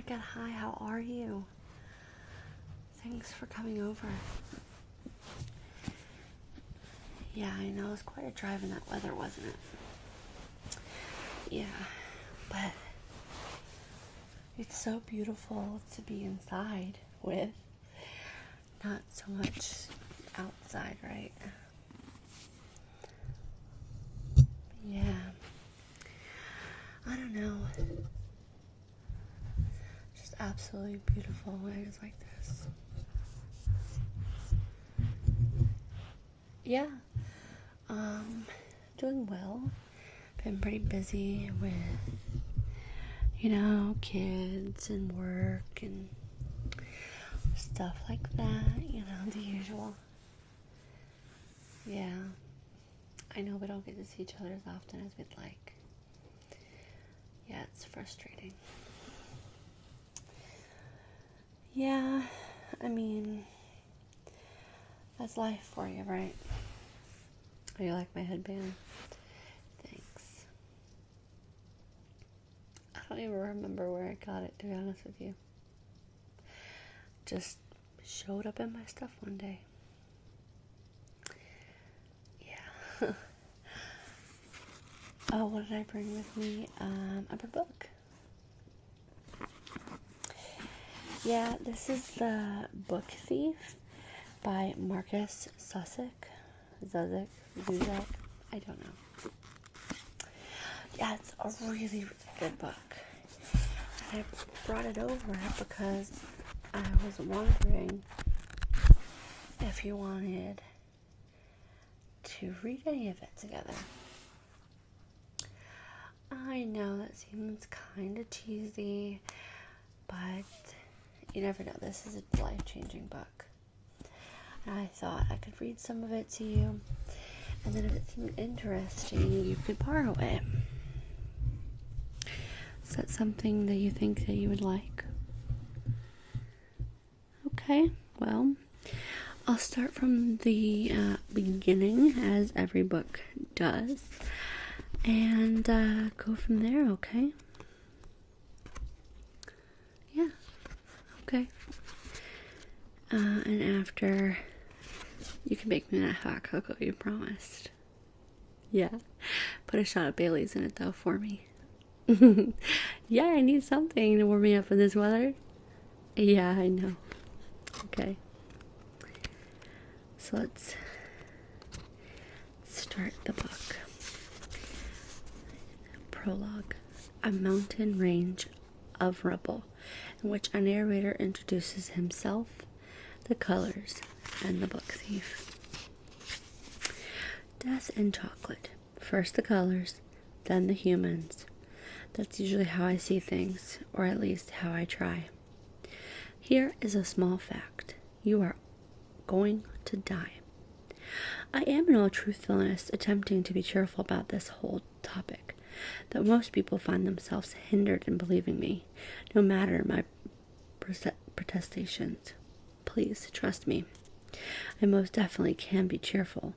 God, hi, how are you? Thanks for coming over. Yeah, I know, it was quite a drive in that weather, wasn't it? Yeah, but it's so beautiful to be inside with, not so much outside, right? Yeah, I don't know. Just absolutely beautiful weather like this. Yeah, doing well. Been pretty busy with, kids and work and stuff like that, the usual. Yeah, I know we don't get to see each other as often as we'd like. Yeah, it's frustrating. Yeah, I mean, that's life for you, right? Oh, you like my headband? Thanks. I don't even remember where I got it, to be honest with you. Just showed up in my stuff one day. Yeah. Oh, what did I bring with me? I brought a book. Yeah, this is The Book Thief by Marcus Zusak. Zuzak. I don't know. Yeah, it's a really, really good book. And I brought it over because I was wondering if you wanted to read any of it together. I know that seems kind of cheesy, but you never know. This is a life-changing book. And I thought I could read some of it to you, and then if it seemed interesting, you could borrow it. Is that something that you think that you would like? Okay, well, I'll start from the beginning, as every book does, and go from there, okay? Yeah, okay. And after, you can make me that hot cocoa you promised. Yeah, put a shot of Bailey's in it, though, for me. Yeah, I need something to warm me up in this weather. Yeah, I know. Okay. So let's start the book. Prologue. A mountain range of rubble, in which a narrator introduces himself, the colors, and the book thief. Death and chocolate. First the colors, then the humans. That's usually how I see things, or at least how I try. Here is a small fact. You are going to die. I am in all truthfulness attempting to be cheerful about this whole topic, though most people find themselves hindered in believing me, no matter my protestations. Please trust me. I most definitely can be cheerful.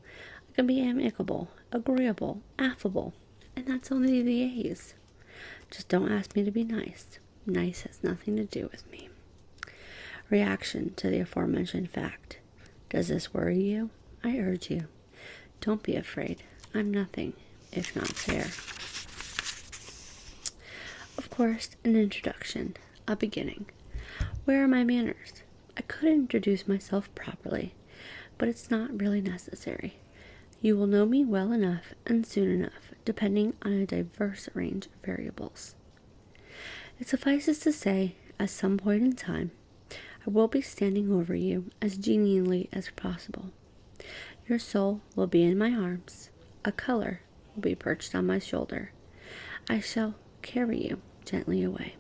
I can be amicable, agreeable, affable, and that's only the A's. Just don't ask me to be nice. Nice has nothing to do with me. Reaction to the aforementioned fact. Does this worry you? I urge you. Don't be afraid. I'm nothing, if not fair. Of course, an introduction, a beginning. Where are my manners? I could introduce myself properly, but it's not really necessary. You will know me well enough and soon enough, depending on a diverse range of variables. It suffices to say, at some point in time, I will be standing over you as genially as possible. Your soul will be in my arms. A color will be perched on my shoulder. I shall carry you gently away.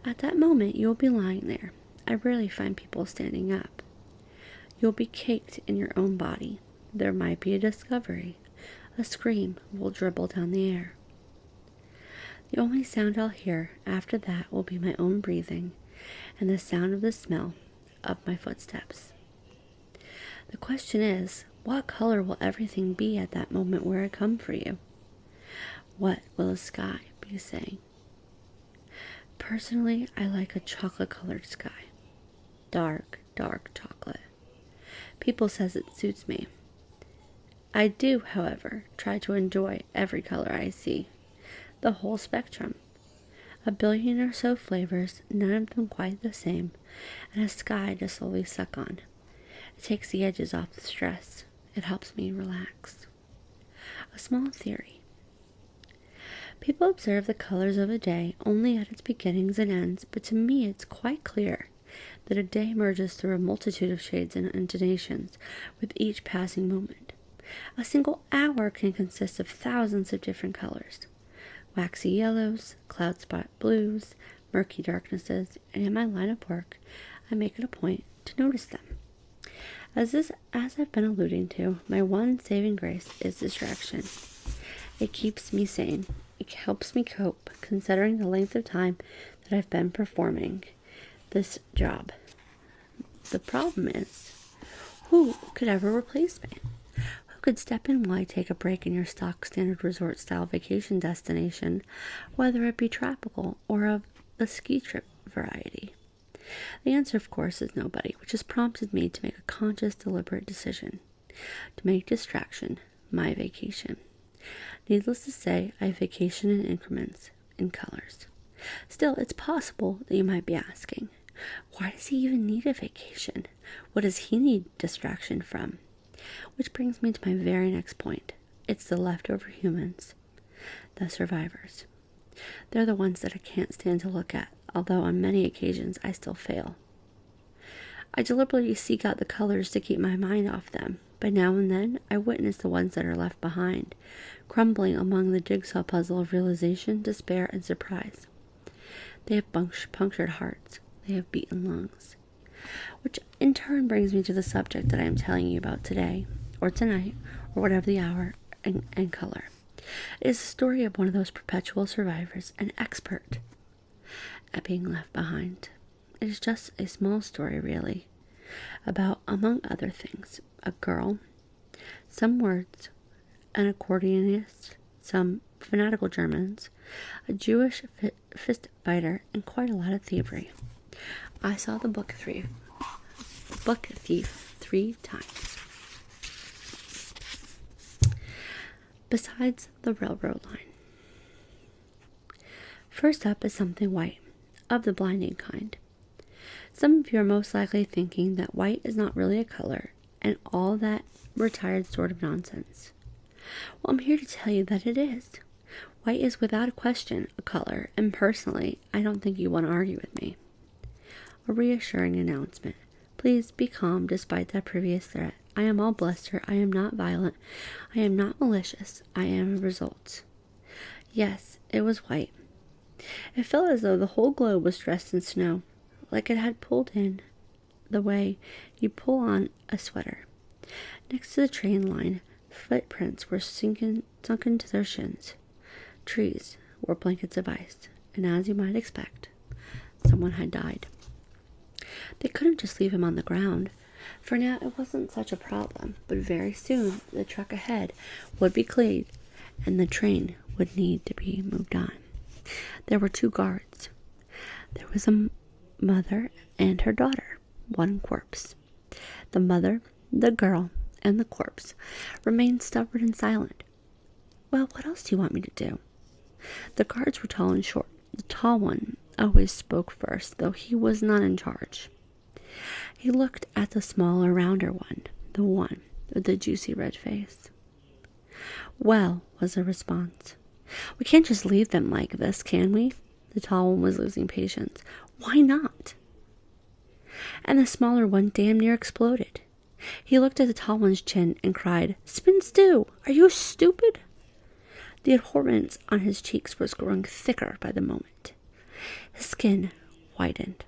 At that moment, you will be lying there. I rarely find people standing up. You'll be caked in your own body. There might be a discovery. A scream will dribble down the air. The only sound I'll hear after that will be my own breathing and the sound of the smell of my footsteps. The question is, what color will everything be at that moment where I come for you? What will the sky be saying? Personally, I like a chocolate-colored sky. Dark, dark chocolate. People says it suits me. I do, however, try to enjoy every color I see. The whole spectrum. A billion or so flavors, none of them quite the same, and a sky to slowly suck on. It takes the edges off the stress. It helps me relax. A small theory. People observe the colors of a day only at its beginnings and ends, but to me it's quite clear that a day emerges through a multitude of shades and intonations with each passing moment. A single hour can consist of thousands of different colors. Waxy yellows, cloud spot blues, murky darknesses, and in my line of work, I make it a point to notice them. As I've been alluding to, my one saving grace is distraction. It keeps me sane. It helps me cope, considering the length of time that I've been performing this job. The problem is, who could ever replace me? Who could step in while I take a break in your stock standard resort style vacation destination, whether it be tropical or of the ski trip variety? The answer, of course, is nobody, which has prompted me to make a conscious, deliberate decision to make distraction my vacation. Needless to say, I vacation in increments, in colors. Still, it's possible that you might be asking, why does he even need a vacation? What does he need distraction from? Which brings me to my very next point. It's the leftover humans, the survivors. They're the ones that I can't stand to look at, although on many occasions I still fail. I deliberately seek out the colors to keep my mind off them, but now and then I witness the ones that are left behind, crumbling among the jigsaw puzzle of realization, despair, and surprise. They have punctured hearts. They have beaten lungs. Which in turn brings me to the subject that I am telling you about today, or tonight, or whatever the hour and color. It is the story of one of those perpetual survivors, an expert at being left behind. It is just a small story, really, about, among other things, a girl, some words, an accordionist, some fanatical Germans, a Jewish fist fighter, and quite a lot of thievery. I saw the book thief 3 times. Besides the railroad line. First up is something white, of the blinding kind. Some of you are most likely thinking that white is not really a color, and all that retired sort of nonsense. Well, I'm here to tell you that it is. White is without a question a color, and personally, I don't think you want to argue with me. A reassuring announcement. Please be calm despite that previous threat. I am all bluster. I am not violent. I am not malicious. I am a result. Yes, it was white. It felt as though the whole globe was dressed in snow, like it had pulled in the way you pull on a sweater. Next to the train line, footprints were sunken to their shins. Trees wore blankets of ice, and as you might expect, someone had died. They couldn't just leave him on the ground. For now, it wasn't such a problem, but very soon the truck ahead would be cleared, and the train would need to be moved on. There were 2 guards. There was a mother and her daughter, one corpse. The mother, the girl, and the corpse remained stubborn and silent. Well, what else do you want me to do? The guards were tall and short. The tall one always spoke first, though he was not in charge. He looked at the smaller, rounder one, the one with the juicy red face. Well, was the response. We can't just leave them like this, can we? The tall one was losing patience. Why not? And the smaller one damn near exploded. He looked at the tall one's chin and cried, Spin stew! Are you stupid? The abhorrence on his cheeks was growing thicker by the moment. His skin whitened.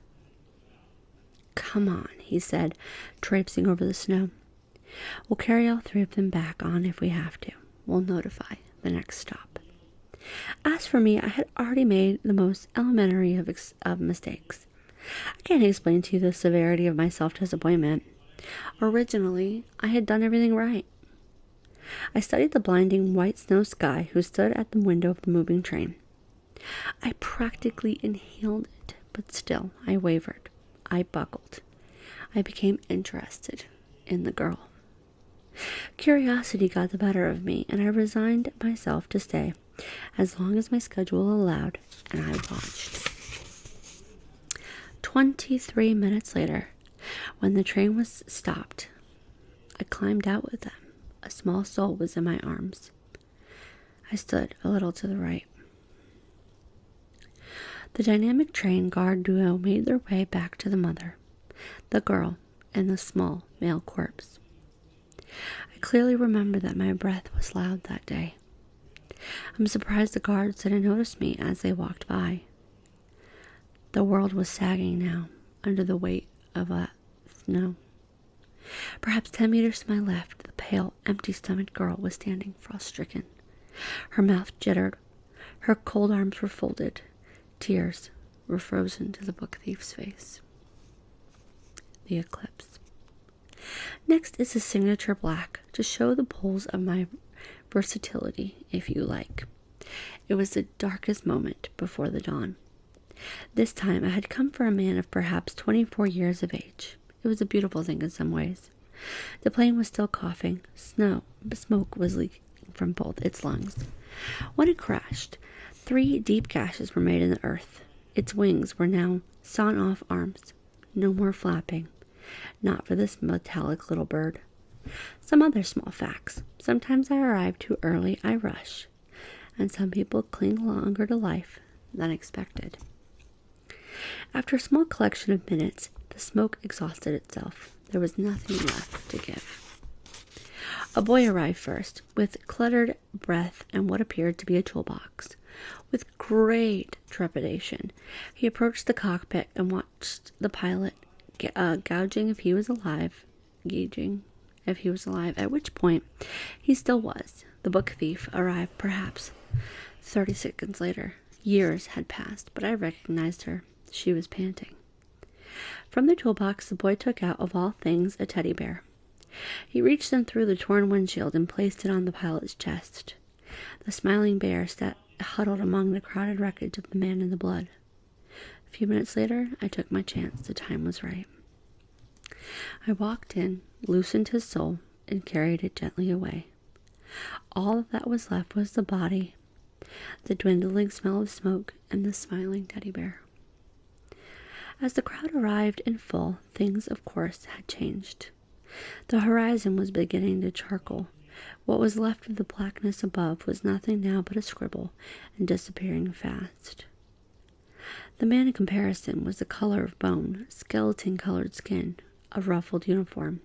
Come on, he said, traipsing over the snow. We'll carry all 3 of them back on if we have to. We'll notify the next stop. As for me, I had already made the most elementary of mistakes. I can't explain to you the severity of my self-disappointment. Originally, I had done everything right. I studied the blinding white snow sky who stood at the window of the moving train. I practically inhaled it, but still I wavered. I buckled. I became interested in the girl. Curiosity got the better of me, and I resigned myself to stay as long as my schedule allowed, and I watched. 23 minutes later, when the train was stopped, I climbed out with them. A small soul was in my arms. I stood a little to the right. The dynamic train guard duo made their way back to the mother, the girl, and the small male corpse. I clearly remember that my breath was loud that day. I'm surprised the guards didn't notice me as they walked by. The world was sagging now under the weight of snow. Perhaps 10 meters to my left, the pale, empty-stomached girl was standing frost-stricken. Her mouth jittered. Her cold arms were folded. Tears were frozen to the book thief's face. The eclipse. Next is a signature black to show the poles of my versatility, if you like. It was the darkest moment before the dawn. This time I had come for a man of perhaps 24 years of age. It was a beautiful thing in some ways. The plane was still coughing. Smoke was leaking from both its lungs. When it crashed, 3 deep gashes were made in the earth. Its wings were now sawn-off arms. No more flapping. Not for this metallic little bird. Some other small facts. Sometimes I arrive too early, I rush. And some people cling longer to life than expected. After a small collection of minutes, the smoke exhausted itself. There was nothing left to give. A boy arrived first, with cluttered breath and what appeared to be a toolbox. With great trepidation, he approached the cockpit and watched the pilot gauging if he was alive, at which point he still was. The book thief arrived perhaps 30 seconds later. Years had passed, but I recognized her. She was panting. From the toolbox, the boy took out, of all things, a teddy bear. He reached in through the torn windshield and placed it on the pilot's chest. The smiling bear sat huddled among the crowded wreckage of the man in the blood. A few minutes later, I took my chance. The time was right. I walked in, loosened his soul, and carried it gently away. All that was left was the body, the dwindling smell of smoke, and the smiling teddy bear. As the crowd arrived in full, things, of course, had changed. The horizon was beginning to charcoal. What was left of the blackness above was nothing now but a scribble, and disappearing fast. The man in comparison was the color of bone, skeleton-colored skin, a ruffled uniform.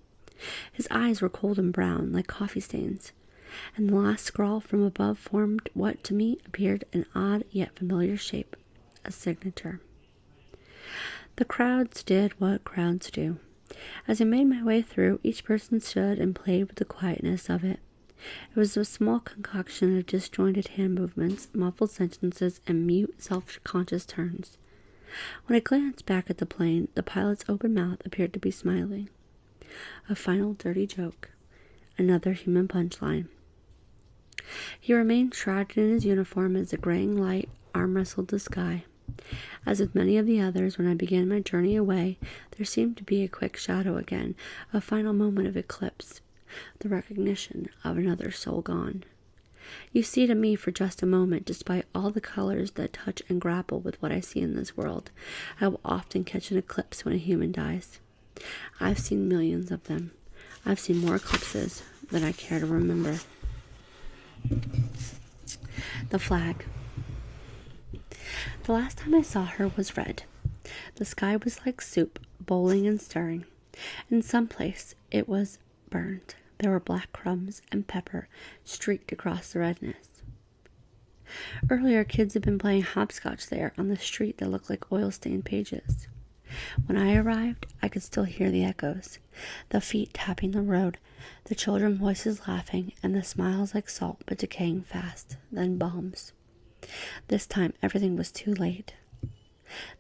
His eyes were cold and brown, like coffee stains, and the last scrawl from above formed what to me appeared an odd yet familiar shape, a signature. The crowds did what crowds do. As I made my way through, each person stood and played with the quietness of it. It was a small concoction of disjointed hand movements, muffled sentences, and mute, self-conscious turns. When I glanced back at the plane, the pilot's open mouth appeared to be smiling. A final dirty joke. Another human punchline. He remained shrouded in his uniform as the graying light arm-wrestled the sky. As with many of the others, when I began my journey away, there seemed to be a quick shadow again, a final moment of eclipse, the recognition of another soul gone. You see to me for just a moment, despite all the colors that touch and grapple with what I see in this world, I will often catch an eclipse when a human dies. I've seen millions of them. I've seen more eclipses than I care to remember. The flag. The last time I saw her was red. The sky was like soup, bowling and stirring. In some place it was burned. There were black crumbs and pepper streaked across the redness. Earlier, kids had been playing hopscotch there on the street that looked like oil-stained pages. When I arrived, I could still hear the echoes, the feet tapping the road, the children's voices laughing, and the smiles like salt but decaying fast, then bombs. This time, everything was too late.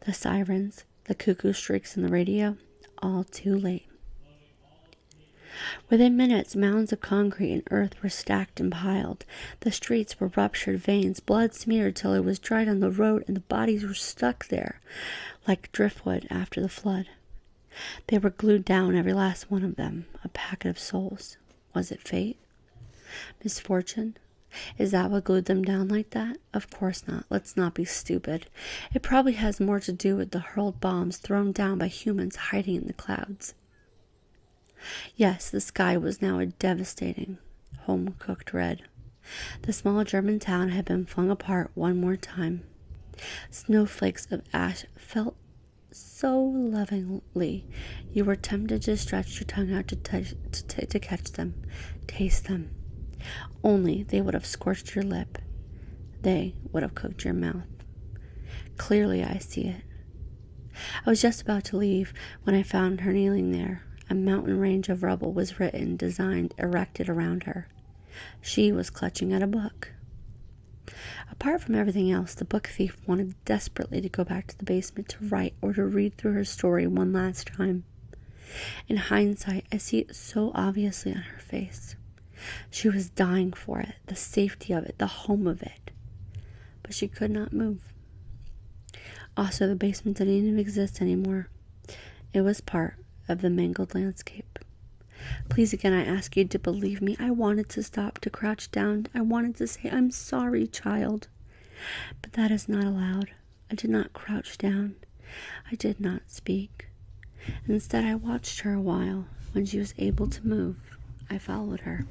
The sirens, the cuckoo shrieks in the radio, all too late. Within minutes, mounds of concrete and earth were stacked and piled. The streets were ruptured veins, blood smeared till it was dried on the road, and the bodies were stuck there like driftwood after the flood. They were glued down, every last one of them, a packet of souls. Was it fate? Misfortune? Is that what glued them down like that? Of course not. Let's not be stupid. It probably has more to do with the hurled bombs thrown down by humans hiding in the clouds. Yes, the sky was now a devastating, home-cooked red. The small German town had been flung apart one more time. Snowflakes of ash felt so lovingly you were tempted to stretch your tongue out to catch them, taste them. Only they would have scorched your lip. They would have cooked your mouth. Clearly I see it. I was just about to leave when I found her kneeling there. A mountain range of rubble was written, designed, erected around her. She was clutching at a book. Apart from everything else, the book thief wanted desperately to go back to the basement to write or to read through her story one last time. In hindsight, I see it so obviously on her face. She was dying for it, the safety of it, the home of it. But she could not move. Also, the basement didn't even exist anymore. It was part of the mangled landscape. Please again, I ask you to believe me. I wanted to stop, to crouch down. I wanted to say, I'm sorry, child. But that is not allowed. I did not crouch down. I did not speak. Instead, I watched her a while. When she was able to move, I followed her.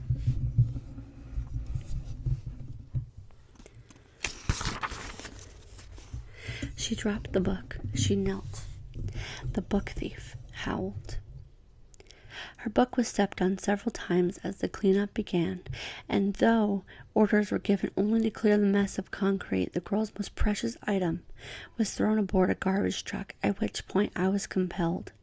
She dropped the book. She knelt. The book thief howled. Her book was stepped on several times as the cleanup began, and though orders were given only to clear the mess of concrete, the girl's most precious item was thrown aboard a garbage truck, at which point I was compelled.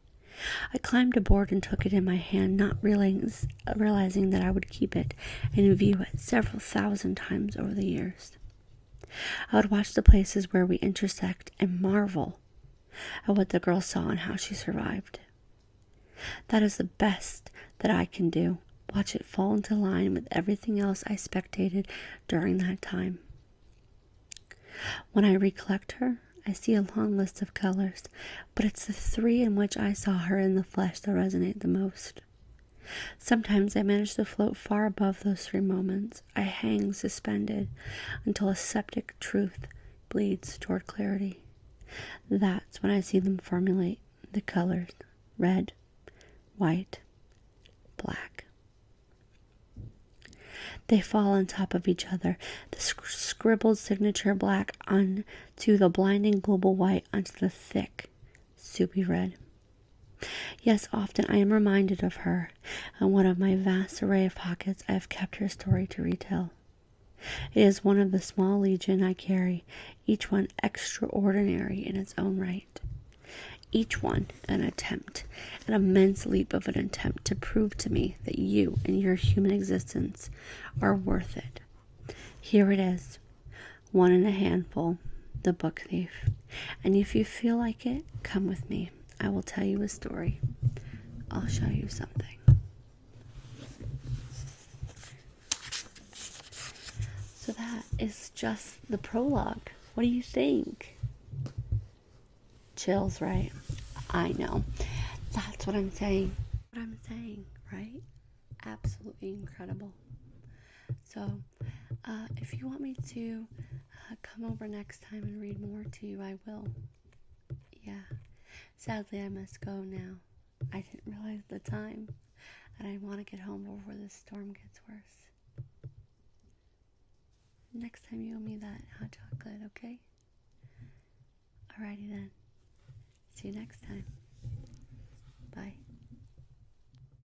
I climbed aboard and took it in my hand, not realizing that I would keep it and view it several thousand times over the years. I would watch the places where we intersect and marvel at what the girl saw and how she survived. That is the best that I can do. Watch it fall into line with everything else I spectated during that time. When I recollect her, I see a long list of colors, but it's the three in which I saw her in the flesh that resonate the most. Sometimes I manage to float far above those three moments. I hang suspended until a septic truth bleeds toward clarity. That's when I see them formulate the colors: red, white, black. They fall on top of each other, the scribbled signature black onto the blinding global white onto the thick, soupy red. Yes, often I am reminded of her. In one of my vast array of pockets, I have kept her story to retell. It is one of the small legion I carry, each one extraordinary in its own right. Each one an attempt, an immense leap of an attempt to prove to me that you and your human existence are worth it. Here it is, one in a handful, the book thief. And if you feel like it, come with me. I will tell you a story. I'll show you something. So that is just the prologue. What do you think? Chills, right? I know. That's what I'm saying. Right? Absolutely incredible. So, if you want me to come over next time and read more to you, I will. Yeah. Sadly, I must go now. I didn't realize the time, and I want to get home before this storm gets worse. Next time you owe me that hot chocolate, okay? Alrighty then. See you next time. Bye.